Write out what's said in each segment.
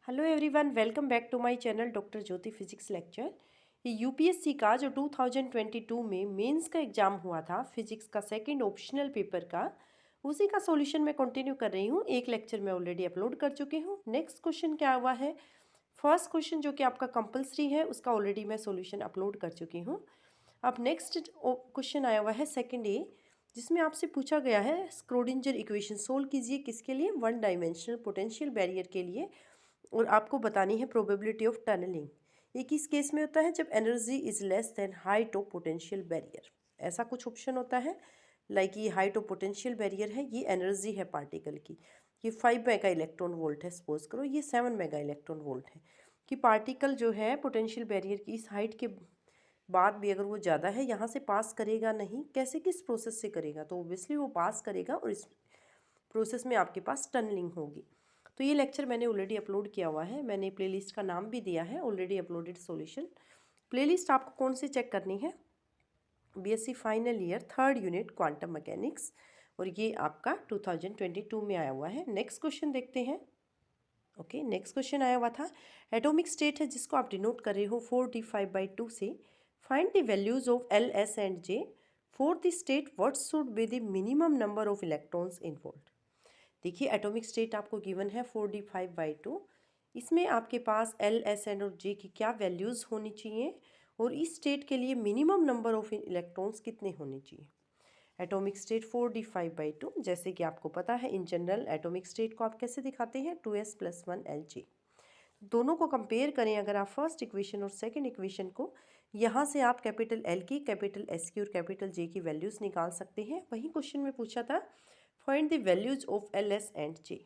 Hello everyone, welcome back to my channel doctor Jyoti physics lecture. ये UPSC का जो 2022 में मेंस का एग्ज़ाम हुआ था फिजिक्स का सेकंड ऑप्शनल पेपर का, उसी का सॉल्यूशन मैं कंटिन्यू कर रही हूँ। एक लेक्चर मैं ऑलरेडी अपलोड कर चुकी हूँ। नेक्स्ट क्वेश्चन क्या हुआ है, फर्स्ट क्वेश्चन जो कि आपका कंपलसरी है उसका ऑलरेडी मैं सॉल्यूशन अपलोड कर चुकी हूँ। अब नेक्स्ट क्वेश्चन आया हुआ है सेकेंड ए, जिसमें आपसे पूछा गया है स्क्रोडिंजर इक्वेशन सोल्व कीजिए। किसके लिए? वन डायमेंशनल पोटेंशियल बैरियर के लिए। और आपको बतानी है प्रोबेबिलिटी ऑफ टनलिंग। ये किस केस में होता है? जब energy is less than height of potential barrier. ऐसा कुछ ऑप्शन होता है लाइक ये हाइट ऑफ पोटेंशियल बैरियर है, ये एनर्जी है पार्टिकल की, ये 5 मेगा इलेक्ट्रॉन वोल्ट है, सपोज करो ये 7 मेगा इलेक्ट्रॉन वोल्ट है, कि पार्टिकल जो है पोटेंशियल बैरियर की इस हाइट के बाद भी अगर वो ज़्यादा है यहाँ से पास करेगा नहीं। कैसे? किस प्रोसेस से करेगा? तो ऑब्वियसली वो पास करेगा और इस प्रोसेस में आपके पास टनलिंग होगी। तो ये लेक्चर मैंने ऑलरेडी अपलोड किया हुआ है, मैंने प्लेलिस्ट का नाम भी दिया है ऑलरेडी अपलोडेड सॉल्यूशन। प्लेलिस्ट आपको कौन सी चेक करनी है? BSc final year third unit quantum mechanics, और ये आपका 2022 में आया हुआ है। नेक्स्ट क्वेश्चन देखते हैं। ओके, नेक्स्ट क्वेश्चन आया हुआ था एटॉमिक स्टेट है जिसको आप डिनोट कर रहे हो 4d5/2 से। Find the values of L S and J for the state what should be the minimum number of electrons involved. देखिए एटॉमिक स्टेट आपको गिवन है 4d5/2। इसमें आपके पास एल एस एन और जे की क्या वैल्यूज़ होनी चाहिए और इस स्टेट के लिए मिनिमम नंबर ऑफ इलेक्ट्रॉन्स कितने होने चाहिए। एटॉमिक स्टेट 4d5/2, जैसे कि आपको पता है इन जनरल एटॉमिक स्टेट को आप कैसे दिखाते हैं? 2s+1 Lg। दोनों को कंपेयर करें अगर आप फर्स्ट इक्वेशन और सेकंड इक्वेशन को, यहाँ से आप कैपिटल एल की, कैपिटल एस की और कैपिटल जे की वैल्यूज़ निकाल सकते हैं। वही क्वेश्चन में पूछा था find the values of L S and J.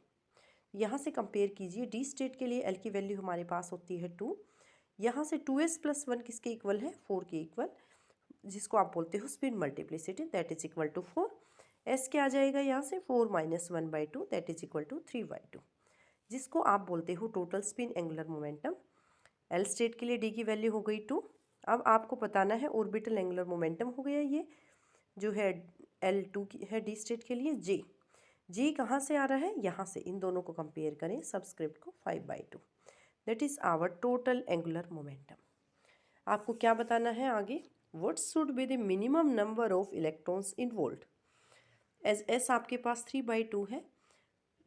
यहाँ से कंपेयर कीजिए। डी स्टेट के लिए एल की वैल्यू हमारे पास होती है 2। यहाँ से 2s+1 किसके इक्वल है? 4 के इक्वल, जिसको आप बोलते हो spin multiplicity, that is equal to 4। S क्या आ जाएगा यहाँ से? 4-1/2, दैट इज इक्वल टू 3/2, जिसको आप बोलते हो total spin angular momentum. L state के लिए डी की वैल्यू हो गई 2। अब आपको बताना है ऑर्बिटल एंगुलर मोमेंटम हो गया ये जो है L2 की है डी स्टेट के लिए। जे जे कहाँ से आ रहा है? यहाँ से। इन दोनों को कंपेयर करें, सबस्क्रिप्ट को 5/2, that is our total angular momentum. आपको क्या बताना है आगे? What should be the minimum number of electrons involved. As S आपके पास 3/2 है,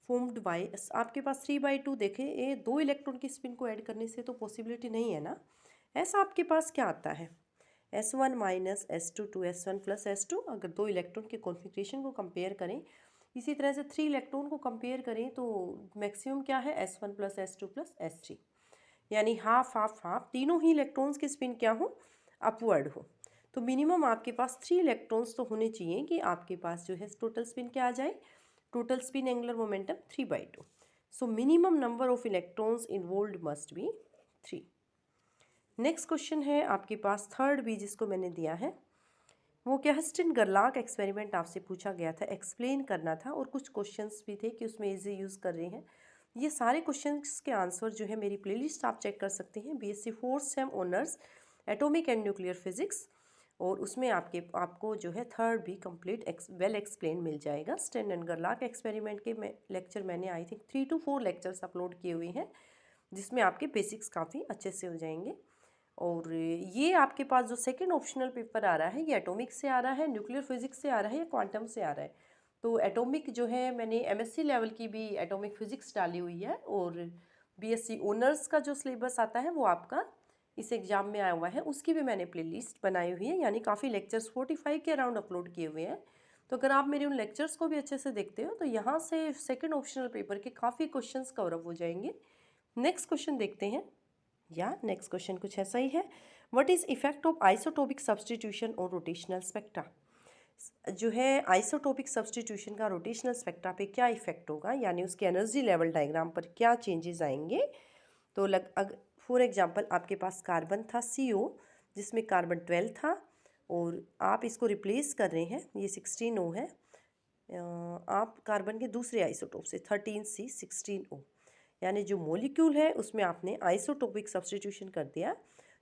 फॉर्म्ड बाय आपके पास 3/2। देखें ये 2 इलेक्ट्रॉन की स्पिन को ऐड करने से तो पॉसिबिलिटी नहीं है ना। एस आपके पास क्या आता है? S1 minus S2 to S1 plus S2। अगर 2 इलेक्ट्रॉन के कॉन्फ़िगरेशन को कंपेयर करें, इसी तरह से 3 इलेक्ट्रॉन को कंपेयर करें तो मैक्सिमम क्या है? S1 plus S2 plus S3, यानी हाफ हाफ हाफ, तीनों ही इलेक्ट्रॉन्स की स्पिन क्या हो? अपवर्ड हो। तो मिनिमम आपके पास 3 इलेक्ट्रॉन्स तो होने चाहिए कि आपके पास जो है टोटल स्पिन क्या आ जाए? Total spin angular momentum 3/2। So minimum number of electrons involved must be 3। Next question है आपके पास थर्ड बी, जिसको मैंने दिया है वो क्या है? स्टिन-गरलाक एक्सपेरिमेंट आपसे पूछा गया था, एक्सप्लेन करना था, और कुछ क्वेश्चंस भी थे कि उसमें इजी यूज़ कर रहे हैं। ये सारे क्वेश्चंस के आंसर जो है मेरी प्लेलिस्ट आप चेक कर सकते हैं, BSc 4th sem honours atomic and nuclear physics, और उसमें आपको जो है third be complete well explain मिल जाएगा। स्टिन एंड गरलाक एक्सपेरिमेंट के लेक्चर मैंने I think 3 to 4 lectures upload किए हुए हैं, जिसमें आपके बेसिक्स काफ़ी अच्छे से हो जाएंगे। और ये आपके पास जो सेकंड ऑप्शनल पेपर आ रहा है ये एटॉमिक से आ रहा है, न्यूक्लियर फिजिक्स से आ रहा है या क्वांटम से आ रहा है? तो एटॉमिक जो है मैंने एमएससी लेवल की भी एटॉमिक फिजिक्स डाली हुई है, और बीएससी ऑनर्स का जो सिलेबस आता है वो आपका इस एग्ज़ाम में आया हुआ है, उसकी भी मैंने प्लेलिस्ट बनाई हुई है, यानी काफ़ी लेक्चर्स 45 के अराउंड अपलोड किए हुए हैं। तो अगर आप मेरे उन लेक्चर्स को भी अच्छे से देखते हो तो यहाँ से सेकेंड ऑप्शनल पेपर के काफ़ी क्वेश्चन कवर अप हो जाएंगे। नेक्स्ट क्वेश्चन देखते हैं। नेक्स्ट क्वेश्चन कुछ ऐसा ही है। What is effect of isotopic substitution और रोटेशनल स्पेक्ट्रा। जो है आइसोटोपिक सब्सटीट्यूशन का रोटेशनल स्पेक्ट्रा पे क्या इफेक्ट होगा, यानी उसके एनर्जी लेवल डायग्राम पर क्या चेंजेस आएंगे। तो फॉर एग्जांपल आपके पास कार्बन था CO, जिसमें कार्बन 12 था, और आप इसको रिप्लेस कर रहे हैं, ये 16O है। आप कार्बन के दूसरे आइसोटोप से 13C16O, यानी जो मॉलिक्यूल है उसमें आपने आइसोटोपिक सब्सटीट्यूशन कर दिया।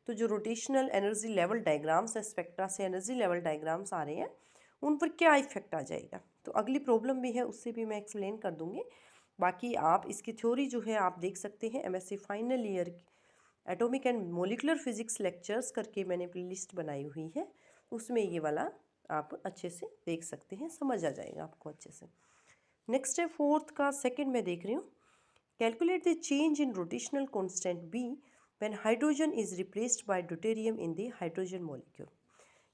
तो जो रोटेशनल एनर्जी लेवल डायग्राम्स है, स्पेक्ट्रा से एनर्जी लेवल डायग्राम्स आ रहे हैं, उन पर क्या इफेक्ट आ जाएगा। तो अगली प्रॉब्लम भी है, उससे भी मैं एक्सप्लेन कर दूंगी। बाकी आप इसकी थ्योरी जो है आप देख सकते हैं MSc final year atomic and molecular physics lectures करके मैंने प्लेलिस्ट बनाई हुई है, उसमें ये वाला आप अच्छे से देख सकते हैं, समझ आ जाएगा आपको अच्छे से। नेक्स्ट है फोर्थ का सेकंड में देख रही हूँ, calculate the change in rotational constant B when hydrogen is replaced by deuterium in the hydrogen molecule.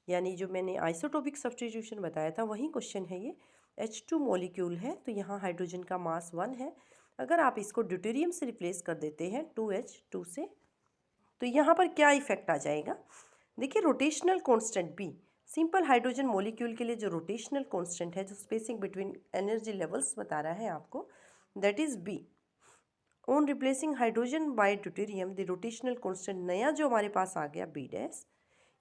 यानी जो मैंने आइसोटोपिक सब्स्टिट्यूशन बताया था वही क्वेश्चन है ये। H2 मॉलिक्यूल है तो यहाँ हाइड्रोजन का मास 1 है, अगर आप इसको ड्यूटेरियम से रिप्लेस कर देते हैं 2H2 से, तो यहाँ पर क्या इफेक्ट आ जाएगा। देखिए rotational constant B, simple hydrogen molecule के लिए जो रोटेशनल कांस्टेंट है, जो स्पेसिंग बिटवीन एनर्जी लेवल्स बता रहा है आपको, that is B. On replacing hydrogen by deuterium the rotational constant नया जो हमारे पास आ गया बी डैश,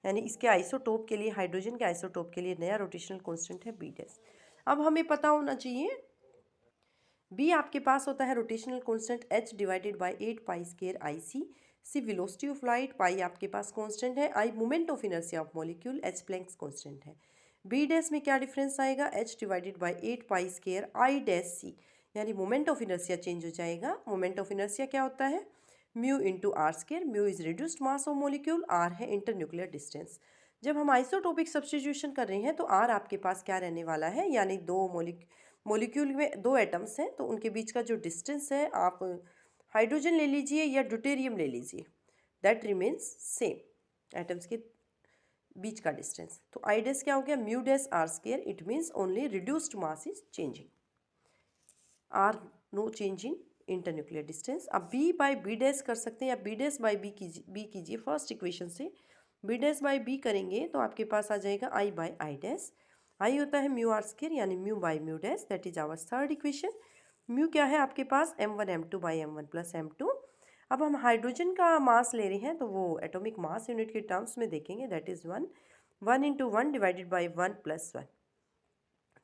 यानी इसके आइसोटोप के लिए, हाइड्रोजन के आइसोटोप के लिए नया रोटेशनल कांस्टेंट है बी डैश। अब हमें पता होना चाहिए बी आपके पास होता है rotational constant H divided by 8 pi square IC। C velocity of light, pi आपके पास कांस्टेंट है, I moment of inertia of molecule, H Planck's constant है। बी डैश में क्या डिफरेंस आएगा, H divided by 8 pi square I dash C, यानी moment of inertia change हो जाएगा। मोमेंट ऑफ इनर्शिया क्या होता है, mu into r square. Mu is reduced mass of molecule, are है इंटरन्यूक्लियर डिस्टेंस। जब हम आइसोटोपिक सब्स्टिट्यूशन कर रहे हैं तो आर आपके पास क्या रहने वाला है, यानी दो मॉलिक्यूल में दो एटम्स हैं तो उनके बीच का जो डिस्टेंस है, आप हाइड्रोजन ले लीजिए या ड्यूटेरियम ले लीजिए, दैट रिमेन्स सेम, एटम्स के बीच का डिस्टेंस। तो आई डैश क्या हो गया, mu dash R square, it means only reduced mass is changing, R no change in internuclear distance. अब बी बाई बी डैश कर सकते हैं या बी डैश बाई बी कीजिए फर्स्ट इक्वेशन से। बी डैश बाई बी करेंगे तो आपके पास आ जाएगा आई बाई आई डैश। आई होता है म्यू आर स्क्वायर, यानी mu by mu dash, that is our third equation. Mu क्या है आपके पास, m1 m2 by m1 plus m2। अब हम हाइड्रोजन का मास ले रहे हैं तो वो एटॉमिक मास यूनिट के टर्म्स में देखेंगे, that is 1, 1 into 1 divided by 1 plus 1,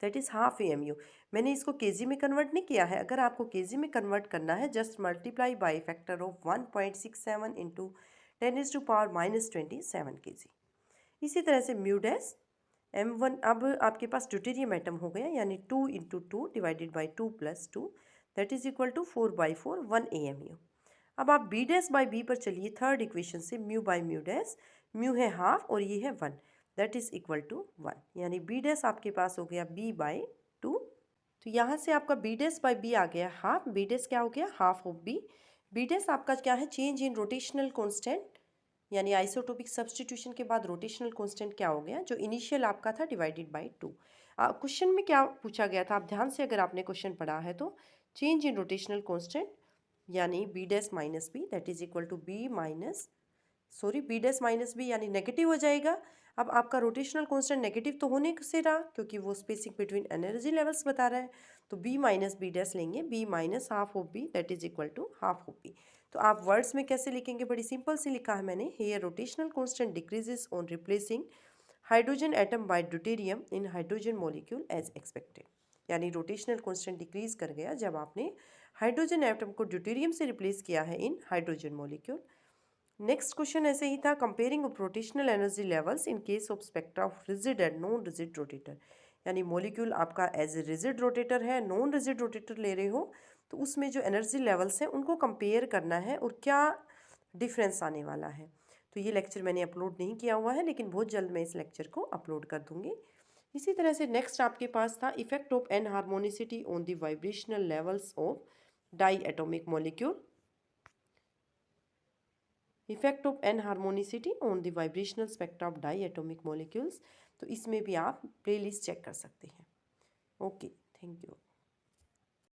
that is half AMU। मैंने इसको केजी में कन्वर्ट नहीं किया है, अगर आपको केजी में कन्वर्ट करना है just multiply by factor of 1.67 into 10⁻⁻27 kg। इसी तरह से म्यू डैश m1, अब आपके पास ड्यूटेरियम एटम हो गया, यानी 2 into 2 divided by 2 plus 2, that is equal to 4/4 1 AMU। अब आप बी डैश बाई बी पर चलिए थर्ड इक्वेशन से, mu by mu dash, mu है हाफ और ये है 1, दैट इज इक्वल टू 1, यानी बी डैश आपके पास हो गया b बाई 2। तो यहाँ से आपका बी डैश बाई बी आ गया हाफ, बी डैश क्या हो गया, half of B. B dash आपका क्या है, चेंज इन रोटेशनल कांस्टेंट, यानी आइसोटोपिक सब्स्टिट्यूशन के बाद रोटेशनल कांस्टेंट क्या हो गया, जो इनिशियल आपका था डिवाइडेड बाई 2। क्वेश्चन में क्या पूछा गया था, आप ध्यान से अगर आपने क्वेश्चन पढ़ा है तो, चेंज इन रोटेशनल कांस्टेंट यानी B dash minus B, that is equal to B dash minus B, यानी नेगेटिव हो जाएगा। अब आपका रोटेशनल कांस्टेंट नेगेटिव तो होने से रहा, क्योंकि वो स्पेसिंग बिटवीन एनर्जी लेवल्स बता रहा है, तो बी माइनस बी डैश लेंगे, B minus half of B, that is equal to half of B. तो आप वर्ड्स में कैसे लिखेंगे, बड़ी सिंपल से लिखा है मैंने, here rotational constant decreases on replacing hydrogen atom by deuterium in hydrogen molecule as expected, यानी रोटेशनल कांस्टेंट डिक्रीज कर गया जब आपने हाइड्रोजन एटम को ड्यूटेरियम से रिप्लेस किया है in hydrogen molecule. Next question ऐसे ही था, comparing of rotational energy levels in case of spectra of rigid and non rigid rotator, यानी मॉलिक्यूल आपका एज ए रिजिड रोटेटर है, नॉन रिजिड रोटेटर ले रहे हो, तो उसमें जो एनर्जी लेवल्स हैं उनको कंपेयर करना है और क्या डिफरेंस आने वाला है। तो ये लेक्चर मैंने अपलोड नहीं किया हुआ है, लेकिन बहुत जल्द मैं इस लेक्चर को अपलोड कर दूंगी। इसी तरह से नेक्स्ट आपके पास था effect of anharmonicity on the vibrational levels of diatomic molecule, effect of anharmonicity on the vibrational spectra of diatomic molecules. तो इसमें भी आप प्लेलिस्ट चेक कर सकते हैं। Okay, thank you.